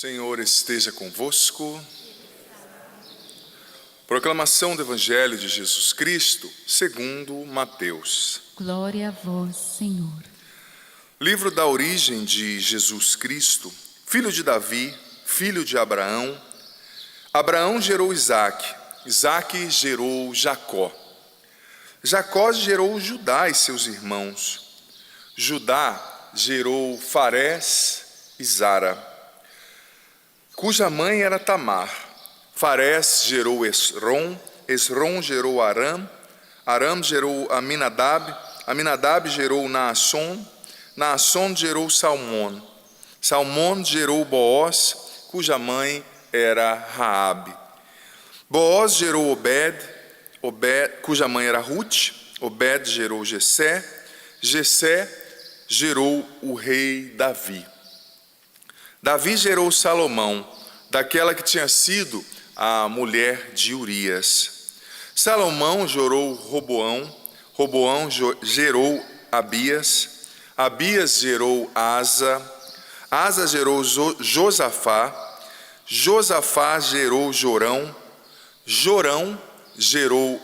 Senhor esteja convosco. Proclamação do Evangelho de Jesus Cristo, segundo Mateus. Glória a vós, Senhor. Livro da origem de Jesus Cristo, filho de Davi, filho de Abraão. Abraão gerou Isaque, Isaque gerou Jacó. Jacó gerou Judá e seus irmãos. Judá gerou Farés e Zara, cuja mãe era Tamar. Farés gerou Esrom, Esrom gerou Aram, Aram gerou Aminadab, Aminadab gerou Naasson, Naasson gerou Salmón, Salmón gerou Boaz, cuja mãe era Raabe. Boaz gerou Obed, cuja mãe era Ruth, Obed gerou Jessé, Jessé gerou o rei Davi. Davi gerou Salomão, daquela que tinha sido a mulher de Urias. Salomão gerou Roboão, Roboão gerou Abias, Abias gerou Asa, Asa gerou Josafá, Josafá gerou Jorão, Jorão gerou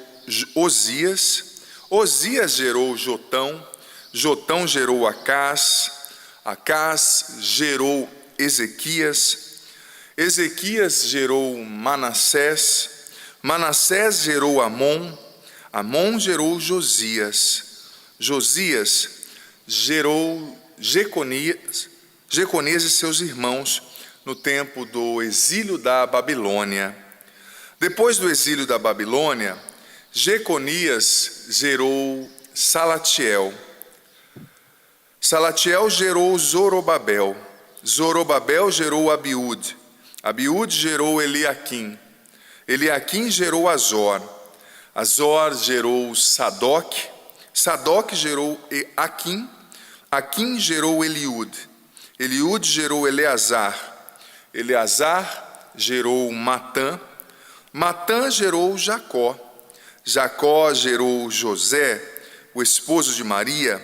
Osias, Osias gerou Jotão, Jotão gerou Acás, Acás gerou Ezequias, Ezequias gerou Manassés, Manassés gerou Amon, Amon gerou Josias, Josias gerou Jeconias, Jeconias e seus irmãos no tempo do exílio da Babilônia. Depois do exílio da Babilônia, Jeconias gerou Salatiel, Salatiel gerou Zorobabel, Zorobabel gerou Abiúde, Abiúde gerou Eliaquim, Eliaquim gerou Azor, Azor gerou Sadoc, Sadoc gerou Aquim, Aquim gerou Eliúde, Eliúde gerou Eleazar, Eleazar gerou Matã, Matã gerou Jacó, Jacó gerou José, o esposo de Maria,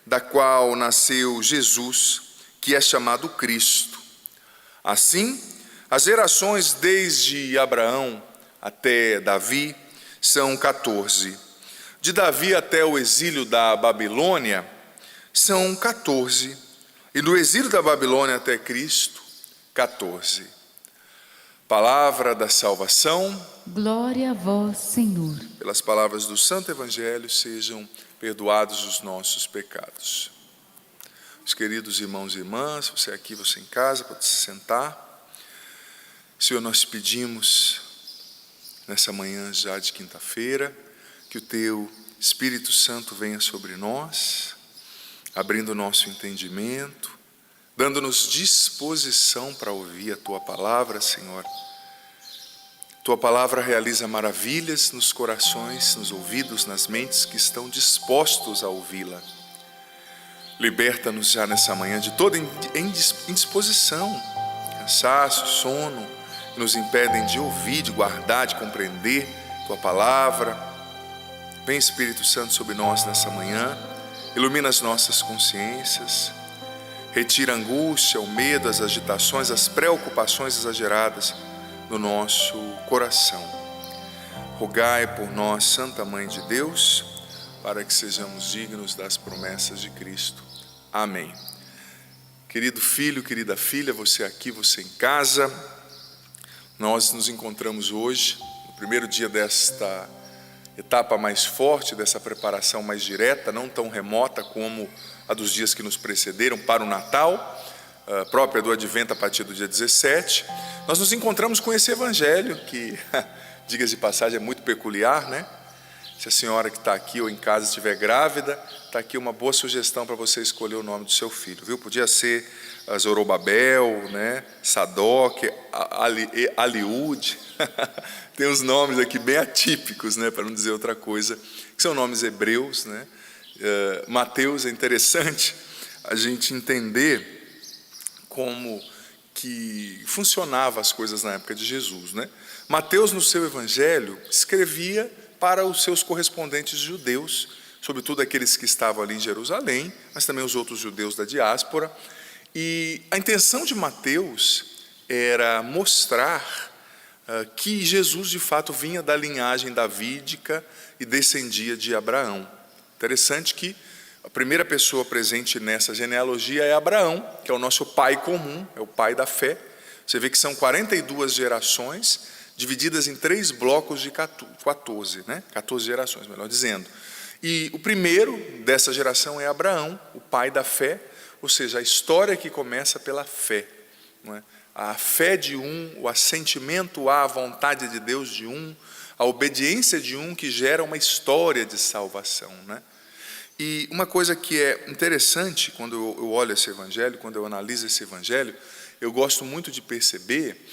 da qual nasceu Jesus, que é chamado Cristo. Assim, as gerações desde Abraão até Davi são 14. De Davi até o exílio da Babilônia são 14. E do exílio da Babilônia até Cristo, 14. Palavra da salvação. Glória a vós, Senhor. Pelas palavras do Santo Evangelho sejam perdoados os nossos pecados. Os queridos irmãos e irmãs, você aqui, você em casa, pode se sentar. Senhor, nós pedimos nessa manhã já de quinta-feira que o Teu Espírito Santo venha sobre nós, abrindo o nosso entendimento, dando-nos disposição para ouvir a Tua palavra, Senhor. Tua palavra realiza maravilhas nos corações, nos ouvidos, nas mentes que estão dispostos a ouvi-la. Liberta-nos já nessa manhã de toda indisposição, cansaço, sono, que nos impedem de ouvir, de guardar, de compreender Tua palavra. Vem, Espírito Santo, sobre nós nessa manhã, ilumina as nossas consciências, retira a angústia, o medo, as agitações, as preocupações exageradas no nosso coração. Rogai por nós, Santa Mãe de Deus, para que sejamos dignos das promessas de Cristo. Amém. Querido filho, querida filha, você aqui, você em casa, nós nos encontramos hoje, no primeiro dia desta etapa mais forte, dessa preparação mais direta, não tão remota como a dos dias que nos precederam para o Natal, própria do Advento a partir do dia 17. Nós nos encontramos com esse Evangelho que, diga-se de passagem, é muito peculiar, né? Se a senhora que está aqui ou em casa estiver grávida, está aqui uma boa sugestão para você escolher o nome do seu filho, viu? Podia ser Zorobabel, né? Sadoc, Aliúde. Tem uns nomes aqui bem atípicos, né? Para não dizer outra coisa, que são nomes hebreus, né? Mateus, é interessante a gente entender como que funcionavam as coisas na época de Jesus, né? Mateus, no seu evangelho, escrevia para os seus correspondentes judeus, sobretudo aqueles que estavam ali em Jerusalém, mas também os outros judeus da diáspora. E a intenção de Mateus era mostrar que Jesus de fato vinha da linhagem davídica e descendia de Abraão. Interessante que a primeira pessoa presente nessa genealogia é Abraão, que é o nosso pai comum, é o pai da fé. Você vê que são 42 gerações, divididas em 3 blocos de 14, né? 14 gerações, melhor dizendo. E o primeiro dessa geração é Abraão, o pai da fé, ou seja, a história que começa pela fé, não é? A fé de um, o assentimento à vontade de Deus de um, a obediência de um que gera uma história de salvação, né? E uma coisa que é interessante quando eu olho esse evangelho, quando eu analiso esse evangelho, eu gosto muito de perceber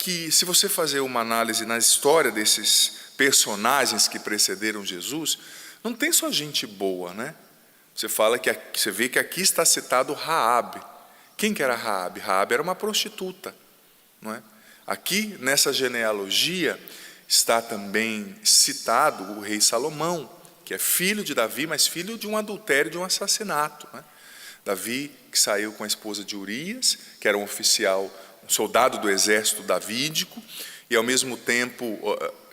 que se você fazer uma análise na história desses personagens que precederam Jesus, não tem só gente boa, né? Você vê que aqui está citado Raabe. Quem que era Raabe? Raabe era uma prostituta, não é? Aqui nessa genealogia está também citado o rei Salomão, que é filho de Davi, mas filho de um adultério, de um assassinato, né? Davi, que saiu com a esposa de Urias, que era um oficial, um soldado do exército davídico, e ao mesmo tempo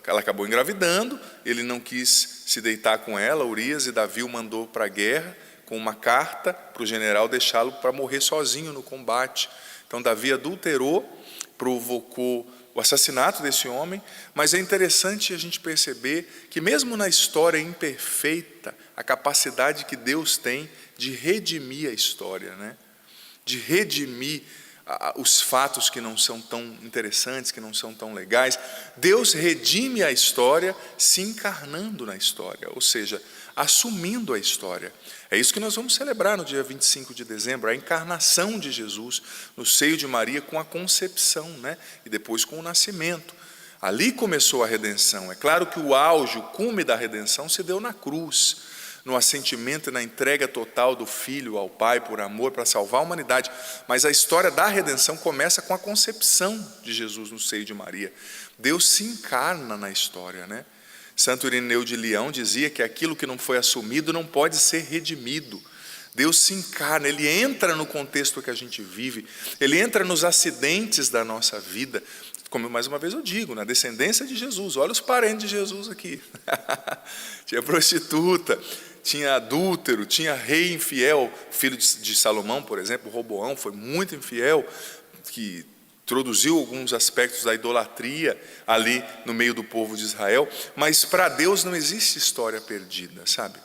ela acabou engravidando, ele não quis se deitar com ela, Urias, e Davi o mandou para a guerra, com uma carta para o general deixá-lo para morrer sozinho no combate. Então Davi adulterou, provocou o assassinato desse homem, mas é interessante a gente perceber que mesmo na história imperfeita, a capacidade que Deus tem de redimir a história, né? De redimir os fatos que não são tão interessantes, que não são tão legais. Deus redime a história se encarnando na história, ou seja, assumindo a história. É isso que nós vamos celebrar no dia 25 de dezembro, a encarnação de Jesus no seio de Maria com a concepção, né? E depois com o nascimento. Ali começou a redenção. É claro que o auge, o cume da redenção se deu na cruz, no assentimento e na entrega total do Filho ao Pai por amor, para salvar a humanidade. Mas a história da redenção começa com a concepção de Jesus no seio de Maria. Deus se encarna na história, né? Santo Irineu de Leão dizia que aquilo que não foi assumido não pode ser redimido. Deus se encarna, Ele entra no contexto que a gente vive, Ele entra nos acidentes da nossa vida, como mais uma vez eu digo, na descendência de Jesus. Olha os parentes de Jesus aqui. Tinha prostituta, tinha adúltero, tinha rei infiel, filho de Salomão, por exemplo, Roboão foi muito infiel, que introduziu alguns aspectos da idolatria ali no meio do povo de Israel, mas para Deus não existe história perdida, sabe?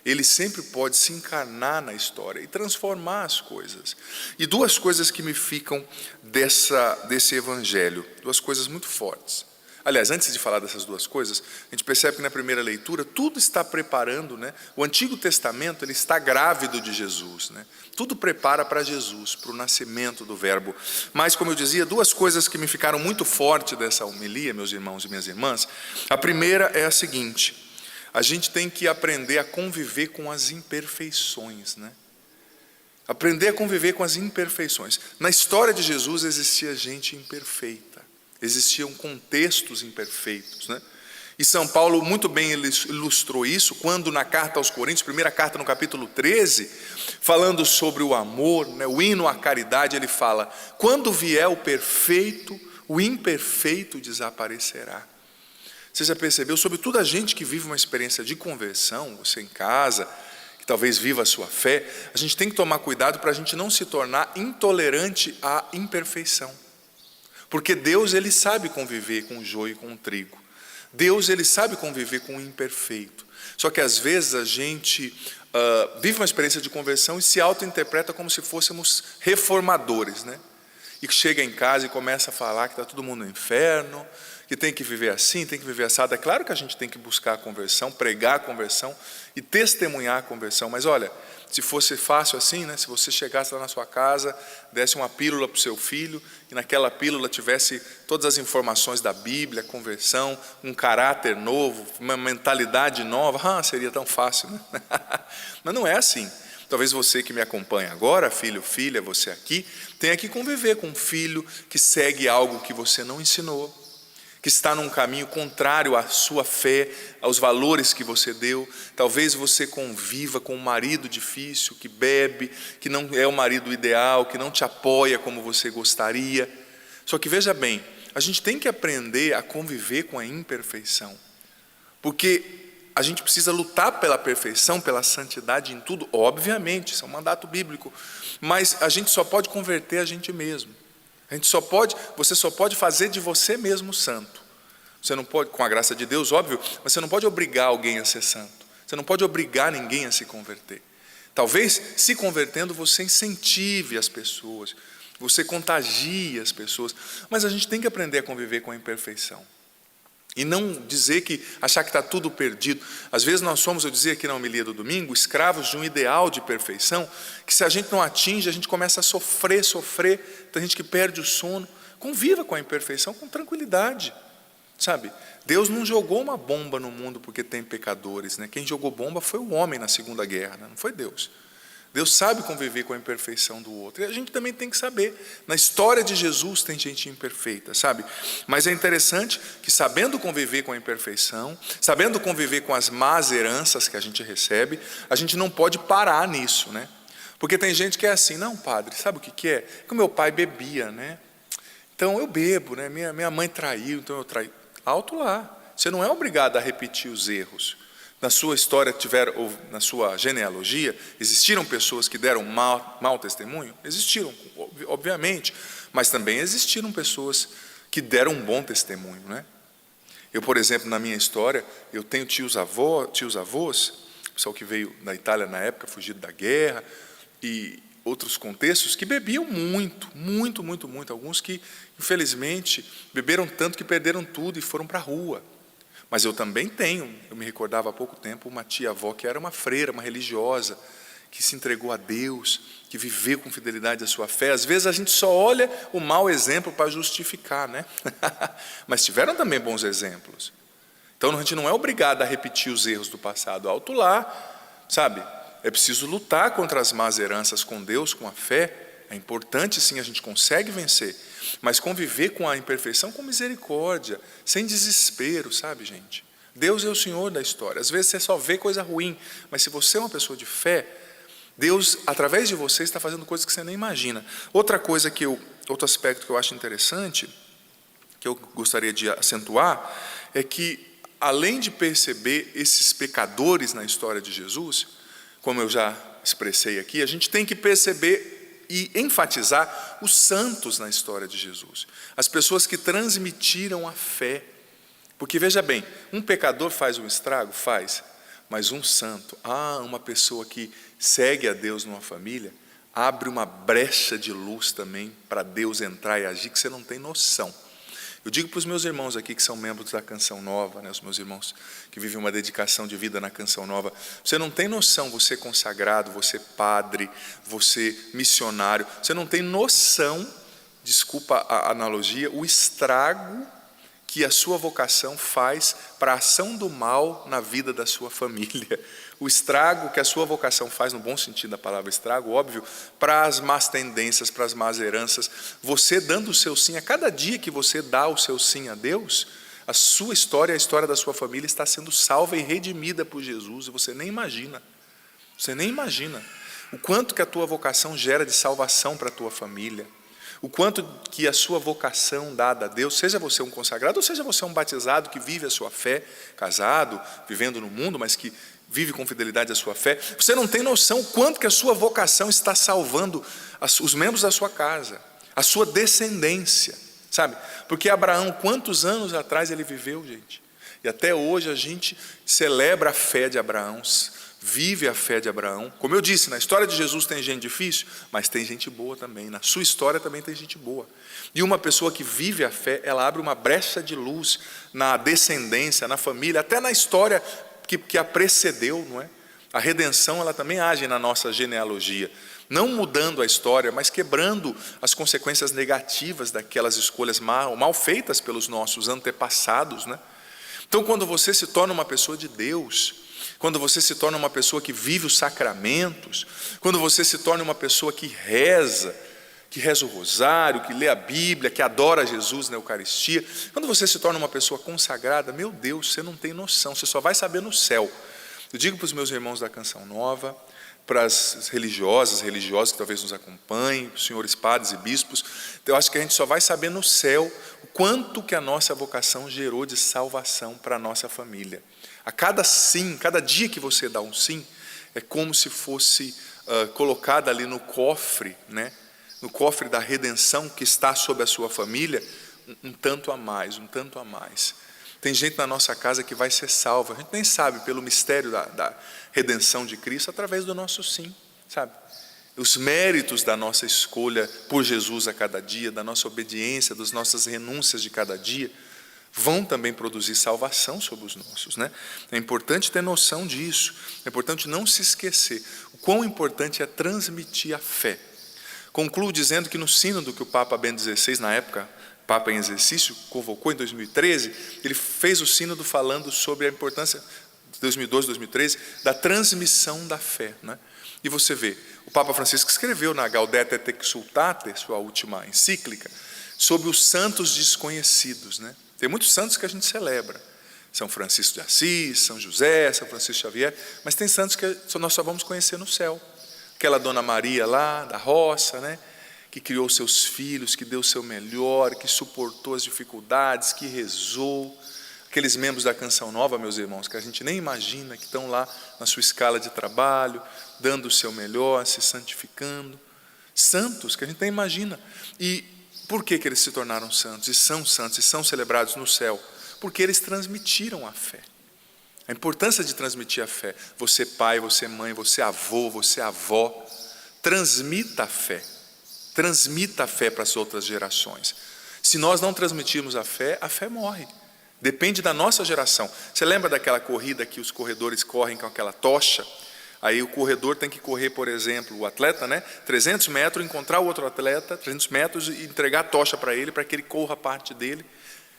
Ele sempre pode se encarnar na história e transformar as coisas. E 2 coisas que me ficam desse evangelho, 2 coisas muito fortes. Aliás, antes de falar dessas 2 coisas, a gente percebe que na primeira leitura tudo está preparando, né? O Antigo Testamento ele está grávido de Jesus, né? Tudo prepara para Jesus, para o nascimento do verbo. Mas, como eu dizia, 2 coisas que me ficaram muito fortes dessa homilia, meus irmãos e minhas irmãs. A primeira é a seguinte: a gente tem que aprender a conviver com as imperfeições, né? Aprender a conviver com as imperfeições. Na história de Jesus existia gente imperfeita, existiam contextos imperfeitos, né? E São Paulo muito bem ilustrou isso quando na carta aos Coríntios, primeira carta no capítulo 13, falando sobre o amor, né, o hino à caridade, ele fala: quando vier o perfeito, o imperfeito desaparecerá. Você já percebeu? Sobretudo a gente que vive uma experiência de conversão, você em casa, que talvez viva a sua fé, a gente tem que tomar cuidado para a gente não se tornar intolerante à imperfeição. Porque Deus, Ele sabe conviver com o joio e com o trigo. Deus, Ele sabe conviver com o imperfeito. Só que às vezes a gente vive uma experiência de conversão e se auto-interpreta como se fôssemos reformadores, né? E chega em casa e começa a falar que está todo mundo no inferno, que tem que viver assim, tem que viver assado. É claro que a gente tem que buscar a conversão, pregar a conversão e testemunhar a conversão. Mas olha, se fosse fácil assim, né? Se você chegasse lá na sua casa, desse uma pílula para o seu filho e naquela pílula tivesse todas as informações da Bíblia, conversão, um caráter novo, uma mentalidade nova, seria tão fácil, né? Mas não é assim. Talvez você que me acompanha agora, filho, filha, você aqui, tenha que conviver com um filho que segue algo que você não ensinou, que está num caminho contrário à sua fé, aos valores que você deu. Talvez você conviva com um marido difícil, que bebe, que não é o marido ideal, que não te apoia como você gostaria. Só que veja bem, a gente tem que aprender a conviver com a imperfeição, porque a gente precisa lutar pela perfeição, pela santidade em tudo, obviamente, isso é um mandato bíblico, mas a gente só pode converter a gente mesmo. Você só pode fazer de você mesmo santo. Você não pode, com a graça de Deus, óbvio, mas você não pode obrigar alguém a ser santo. Você não pode obrigar ninguém a se converter. Talvez, se convertendo, você incentive as pessoas, você contagie as pessoas, mas a gente tem que aprender a conviver com a imperfeição. E não achar que está tudo perdido. Às vezes nós somos, eu dizia aqui na homilia do domingo, escravos de um ideal de perfeição, que se a gente não atinge, a gente começa a sofrer, tem gente que perde o sono. Conviva com a imperfeição com tranquilidade, sabe? Deus não jogou uma bomba no mundo porque tem pecadores, né? Quem jogou bomba foi o homem na Segunda Guerra, né? Não foi Deus. Deus sabe conviver com a imperfeição do outro. E a gente também tem que saber. Na história de Jesus tem gente imperfeita, sabe? Mas é interessante que, sabendo conviver com a imperfeição, sabendo conviver com as más heranças que a gente recebe, a gente não pode parar nisso, né? Porque tem gente que é assim, não, padre, sabe o que é? Que o meu pai bebia, né? Então eu bebo, né? Minha mãe traiu, então eu traí. Alto lá. Você não é obrigado a repetir os erros. Na sua história, ou na sua genealogia, existiram pessoas que deram mau testemunho? Existiram, obviamente, mas também existiram pessoas que deram um bom testemunho, né? Eu, por exemplo, na minha história, eu tenho tios avós, pessoal que veio da Itália na época, fugido da guerra, e outros contextos, que bebiam muito. Alguns que, infelizmente, beberam tanto que perderam tudo e foram para a rua. Mas eu também eu me recordava há pouco tempo, uma tia-avó que era uma freira, uma religiosa, que se entregou a Deus, que viveu com fidelidade a sua fé. Às vezes a gente só olha o mau exemplo para justificar, né? Mas tiveram também bons exemplos. Então a gente não é obrigado a repetir os erros do passado. Alto lá, sabe? É preciso lutar contra as más heranças com Deus, com a fé. É importante, sim, a gente consegue vencer. Mas conviver com a imperfeição com misericórdia, sem desespero, sabe, gente? Deus é o Senhor da história. Às vezes você só vê coisa ruim, mas se você é uma pessoa de fé, Deus, através de você, está fazendo coisas que você nem imagina. Outro aspecto que eu acho interessante, que eu gostaria de acentuar, é que, além de perceber esses pecadores na história de Jesus, como eu já expressei aqui, a gente tem que perceber e enfatizar os santos na história de Jesus, as pessoas que transmitiram a fé. Porque veja bem, um pecador faz um estrago? Faz, mas um santo, uma pessoa que segue a Deus numa família, abre uma brecha de luz também para Deus entrar e agir, que você não tem noção. Eu digo para os meus irmãos aqui que são membros da Canção Nova, né, os meus irmãos que vivem uma dedicação de vida na Canção Nova, você não tem noção, você consagrado, você padre, você missionário, você não tem noção, desculpa a analogia, o estrago que a sua vocação faz para a ação do mal na vida da sua família. O estrago que a sua vocação faz, no bom sentido da palavra estrago, óbvio, para as más tendências, para as más heranças. Você dando o seu sim, a cada dia que você dá o seu sim a Deus, a sua história, a história da sua família está sendo salva e redimida por Jesus, e você nem imagina. Você nem imagina o quanto que a tua vocação gera de salvação para a tua família. O quanto que a sua vocação dada a Deus, seja você um consagrado ou seja você um batizado que vive a sua fé, casado, vivendo no mundo, mas que vive com fidelidade a sua fé, você não tem noção o quanto que a sua vocação está salvando os membros da sua casa, a sua descendência, sabe? Porque Abraão, quantos anos atrás ele viveu, gente? E até hoje a gente celebra a fé de Abraão, vive a fé de Abraão. Como eu disse, na história de Jesus tem gente difícil, mas tem gente boa também. Na sua história também tem gente boa. E uma pessoa que vive a fé, ela abre uma brecha de luz na descendência, na família, até na história que a precedeu, não é? A redenção, ela também age na nossa genealogia, não mudando a história, mas quebrando as consequências negativas daquelas escolhas mal feitas pelos nossos antepassados, né? Então, quando você se torna uma pessoa de Deus, quando você se torna uma pessoa que vive os sacramentos, quando você se torna uma pessoa que reza, que reza o rosário, que lê a Bíblia, que adora Jesus na Eucaristia. Quando você se torna uma pessoa consagrada, meu Deus, você não tem noção, você só vai saber no céu. Eu digo para os meus irmãos da Canção Nova, para as religiosos que talvez nos acompanhem, os senhores padres e bispos, eu acho que a gente só vai saber no céu o quanto que a nossa vocação gerou de salvação para a nossa família. A cada sim, cada dia que você dá um sim, é como se fosse colocada ali no cofre, né? No cofre da redenção que está sobre a sua família, um tanto a mais, um tanto a mais. Tem gente na nossa casa que vai ser salva, a gente nem sabe, pelo mistério da redenção de Cristo, através do nosso sim, sabe? Os méritos da nossa escolha por Jesus a cada dia, da nossa obediência, das nossas renúncias de cada dia, vão também produzir salvação sobre os nossos, né? É importante ter noção disso, é importante não se esquecer o quão importante é transmitir a fé. Concluo dizendo que no sínodo que o Papa Bento XVI, na época, Papa em exercício, convocou em 2013, ele fez o sínodo falando sobre a importância, 2012, 2013, da transmissão da fé, né? E você vê, o Papa Francisco escreveu na Gaudete et Exsultate, sua última encíclica, sobre os santos desconhecidos, né? Tem muitos santos que a gente celebra, São Francisco de Assis, São José, São Francisco Xavier, mas tem santos que nós só vamos conhecer no céu. Aquela Dona Maria lá, da roça, né? Que criou seus filhos, que deu o seu melhor, que suportou as dificuldades, que rezou. Aqueles membros da Canção Nova, meus irmãos, que a gente nem imagina, que estão lá na sua escala de trabalho, dando o seu melhor, se santificando. Santos, que a gente nem imagina. E por que eles se tornaram santos, e são celebrados no céu? Porque eles transmitiram a fé. A importância de transmitir a fé. Você pai, você mãe, você avô, você avó, transmita a fé. Transmita a fé para as outras gerações. Se nós não transmitirmos a fé morre. Depende da nossa geração. Você lembra daquela corrida que os corredores correm com aquela tocha? Aí o corredor tem que correr, por exemplo, o atleta, né? 300 metros, encontrar o outro atleta, 300 metros e entregar a tocha para ele que ele corra a parte dele.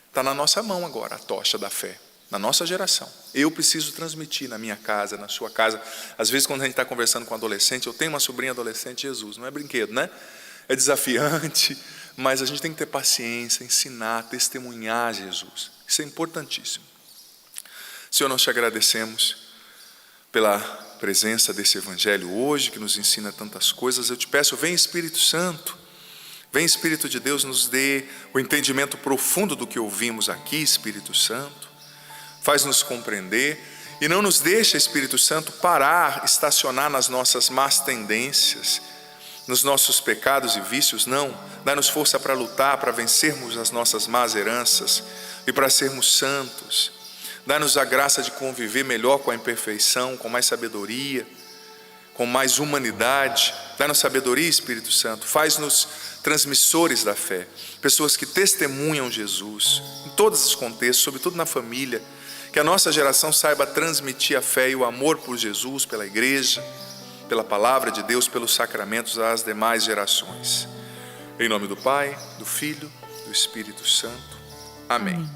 Está na nossa mão agora a tocha da fé. Na nossa geração. Eu preciso transmitir na minha casa, na sua casa. Às vezes quando a gente está conversando com um adolescente, eu tenho uma sobrinha adolescente, Jesus, não é brinquedo, né? É desafiante, mas a gente tem que ter paciência, ensinar, testemunhar Jesus. Isso é importantíssimo. Senhor, nós te agradecemos pela presença desse Evangelho hoje, que nos ensina tantas coisas. Eu te peço, vem Espírito Santo, vem Espírito de Deus, nos dê o entendimento profundo do que ouvimos aqui, Espírito Santo. Faz-nos compreender e não nos deixa, Espírito Santo, parar, estacionar nas nossas más tendências, nos nossos pecados e vícios, não. Dá-nos força para lutar, para vencermos as nossas más heranças e para sermos santos. Dá-nos a graça de conviver melhor com a imperfeição, com mais sabedoria, com mais humanidade. Dá-nos sabedoria, Espírito Santo. Faz-nos transmissores da fé, pessoas que testemunham Jesus, em todos os contextos, sobretudo na família. Que a nossa geração saiba transmitir a fé e o amor por Jesus, pela igreja, pela palavra de Deus, pelos sacramentos às demais gerações. Em nome do Pai, do Filho, do Espírito Santo. Amém.